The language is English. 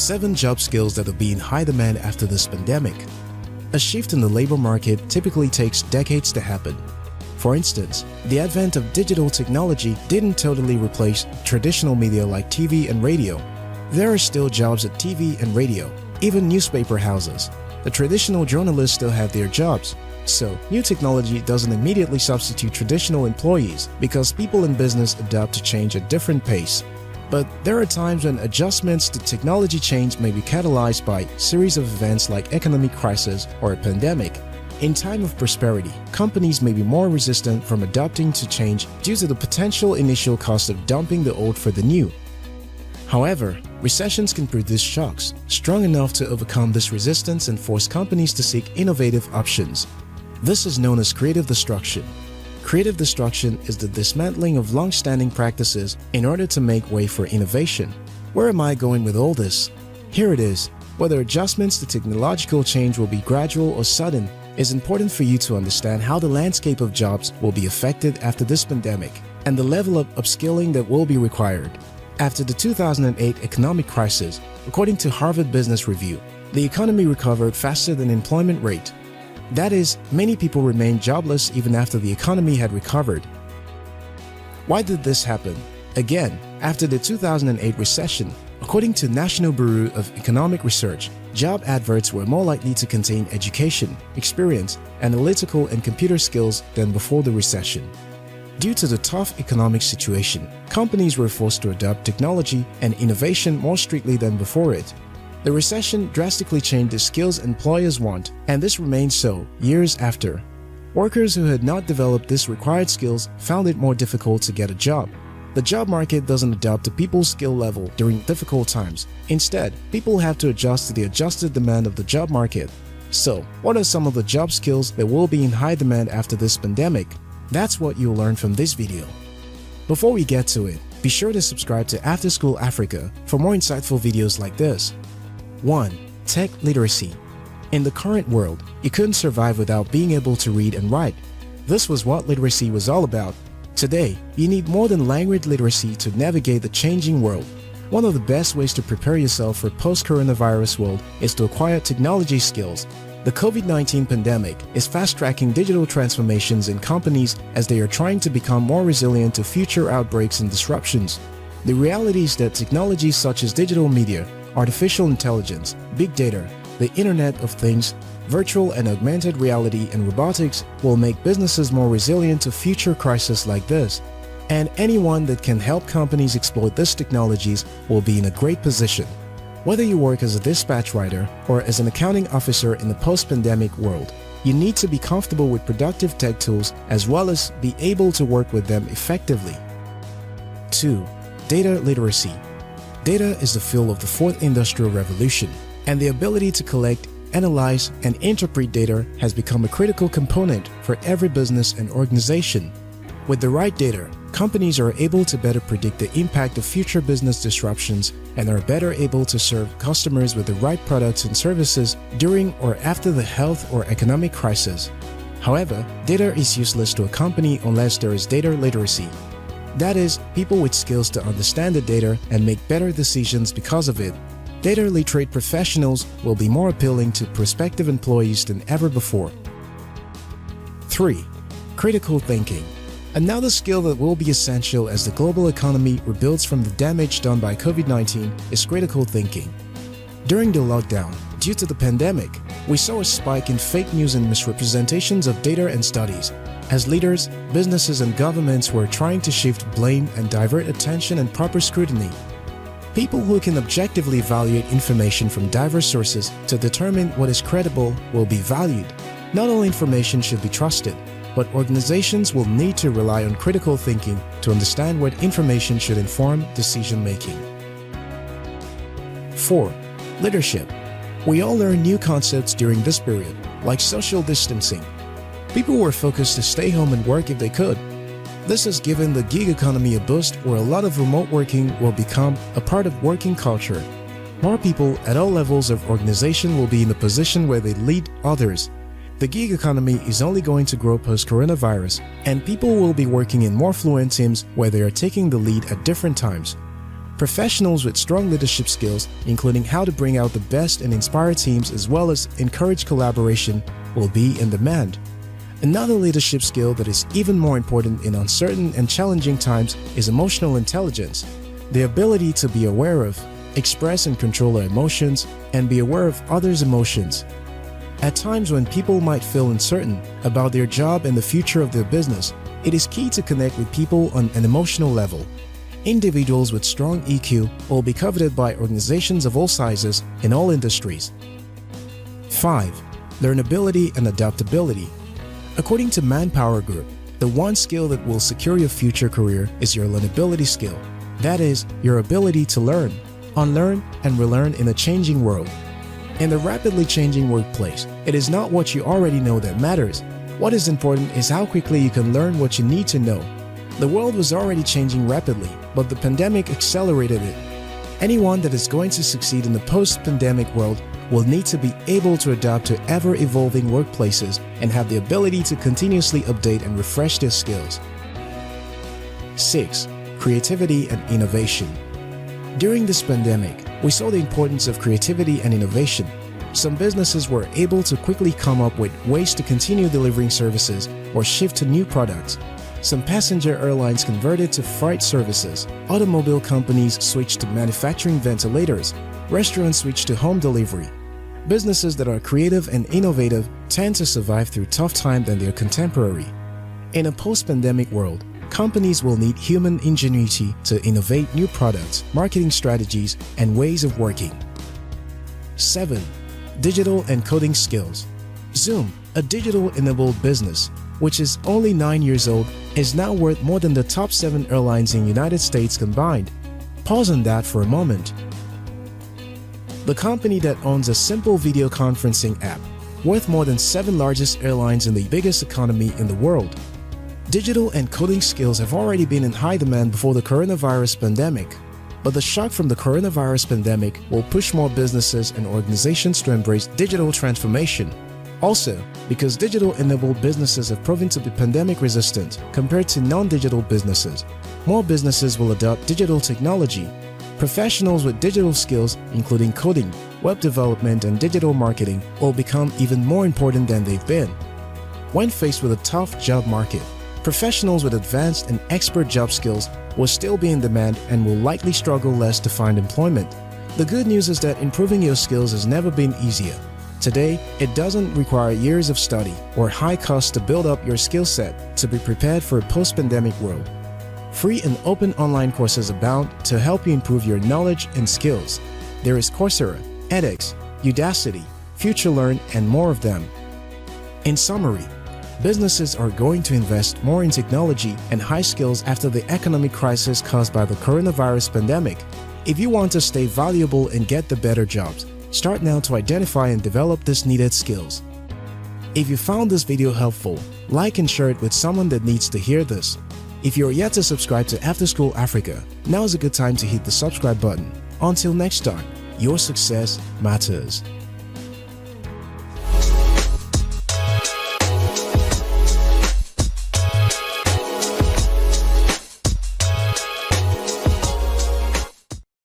7 job skills that will be in high demand after this pandemic. A shift in the labor market typically takes decades to happen. For instance, the advent of digital technology didn't totally replace traditional media like TV and radio. There are still jobs at TV and radio, even newspaper houses. The traditional journalists still have their jobs. So, new technology doesn't immediately substitute traditional employees because people in business adapt to change at different pace. But there are times when adjustments to technology change may be catalyzed by a series of events like economic crisis or a pandemic. In time of prosperity, companies may be more resistant from adapting to change due to the potential initial cost of dumping the old for the new. However, recessions can produce shocks strong enough to overcome this resistance and force companies to seek innovative options. This is known as creative destruction. Creative destruction is the dismantling of long-standing practices in order to make way for innovation. Where am I going with all this? Here it is. Whether adjustments to technological change will be gradual or sudden, it's important for you to understand how the landscape of jobs will be affected after this pandemic and the level of upskilling that will be required. After the 2008 economic crisis, according to Harvard Business Review, the economy recovered faster than employment rate. That is, many people remained jobless even after the economy had recovered. Why did this happen? Again, after the 2008 recession, according to National Bureau of Economic Research, job adverts were more likely to contain education, experience, analytical and computer skills than before the recession. Due to the tough economic situation, companies were forced to adopt technology and innovation more strictly than before it. The recession drastically changed the skills employers want, and this remained so years after. Workers who had not developed these required skills found it more difficult to get a job. The job market doesn't adapt to people's skill level during difficult times. Instead, people have to adjust to the adjusted demand of the job market. So, what are some of the job skills that will be in high demand after this pandemic? That's what you'll learn from this video. Before we get to it, be sure to subscribe to After School Africa for more insightful videos like this. 1. Tech literacy. In the current world, you couldn't survive without being able to read and write. This was what literacy was all about. Today, you need more than language literacy to navigate the changing world. One of the best ways to prepare yourself for post-coronavirus world is to acquire technology skills. The COVID-19 pandemic is fast-tracking digital transformations in companies as they are trying to become more resilient to future outbreaks and disruptions. The reality is that technologies such as digital media, artificial intelligence, big data, the Internet of Things, virtual and augmented reality, and robotics will make businesses more resilient to future crises like this. And anyone that can help companies exploit these technologies will be in a great position. Whether you work as a dispatch writer or as an accounting officer in the post-pandemic world, you need to be comfortable with productive tech tools as well as be able to work with them effectively. 2. Data literacy. Data is the fuel of the fourth industrial revolution, and the ability to collect, analyze, and interpret data has become a critical component for every business and organization. With the right data, companies are able to better predict the impact of future business disruptions and are better able to serve customers with the right products and services during or after the health or economic crisis. However, data is useless to a company unless there is data literacy. That is, people with skills to understand the data and make better decisions because of it. Data literate professionals will be more appealing to prospective employees than ever before. 3. Critical thinking. Another skill that will be essential as the global economy rebuilds from the damage done by COVID-19 is critical thinking. During the lockdown, due to the pandemic, we saw a spike in fake news and misrepresentations of data and studies, as leaders, businesses, and governments were trying to shift blame and divert attention and proper scrutiny. People who can objectively evaluate information from diverse sources to determine what is credible will be valued. Not all information should be trusted, but organizations will need to rely on critical thinking to understand what information should inform decision-making. 4. Leadership. We all learn new concepts during this period, like social distancing. People were focused to stay home and work if they could. This has given the gig economy a boost where a lot of remote working will become a part of working culture. More people at all levels of organization will be in a position where they lead others. The gig economy is only going to grow post-coronavirus, and people will be working in more fluent teams where they are taking the lead at different times. Professionals with strong leadership skills, including how to bring out the best and inspire teams as well as encourage collaboration, will be in demand. Another leadership skill that is even more important in uncertain and challenging times is emotional intelligence, the ability to be aware of, express and control our emotions, and be aware of others' emotions. At times when people might feel uncertain about their job and the future of their business, it is key to connect with people on an emotional level. Individuals with strong EQ will be coveted by organizations of all sizes in all industries. 5. Learnability and adaptability. According to Manpower Group, the one skill that will secure your future career is your learnability skill. That is, your ability to learn, unlearn, and relearn in a changing world. In the rapidly changing workplace, it is not what you already know that matters. What is important is how quickly you can learn what you need to know. The world was already changing rapidly, but the pandemic accelerated it. Anyone that is going to succeed in the post-pandemic world will need to be able to adapt to ever-evolving workplaces and have the ability to continuously update and refresh their skills. 6. Creativity and innovation. During this pandemic, we saw the importance of creativity and innovation. Some businesses were able to quickly come up with ways to continue delivering services or shift to new products. Some passenger airlines converted to freight services, automobile companies switched to manufacturing ventilators, restaurants switched to home delivery. Businesses that are creative and innovative tend to survive through tough times than their contemporary. In a post-pandemic world, companies will need human ingenuity to innovate new products, marketing strategies, and ways of working. 7. Digital and coding skills. Zoom, a digital-enabled business, which is only 9 years old, is now worth more than the top 7 airlines in the United States combined. Pause on that for a moment. The company that owns a simple video conferencing app, worth more than 7 largest airlines in the biggest economy in the world. Digital and coding skills have already been in high demand before the coronavirus pandemic, but the shock from the coronavirus pandemic will push more businesses and organizations to embrace digital transformation. Also, because digital-enabled businesses have proven to be pandemic-resistant compared to non-digital businesses, more businesses will adopt digital technology. Professionals with digital skills, including coding, web development, and digital marketing, will become even more important than they've been. When faced with a tough job market, professionals with advanced and expert job skills will still be in demand and will likely struggle less to find employment. The good news is that improving your skills has never been easier. Today, it doesn't require years of study or high costs to build up your skill set to be prepared for a post-pandemic world. Free and open online courses abound to help you improve your knowledge and skills. There is Coursera, edX, Udacity, FutureLearn, and more of them. In summary, businesses are going to invest more in technology and high skills after the economic crisis caused by the coronavirus pandemic. If you want to stay valuable and get the better jobs, start now to identify and develop these needed skills. If you found this video helpful, like and share it with someone that needs to hear this. If you're yet to subscribe to After School Africa, now is a good time to hit the subscribe button. Until next time, your success matters.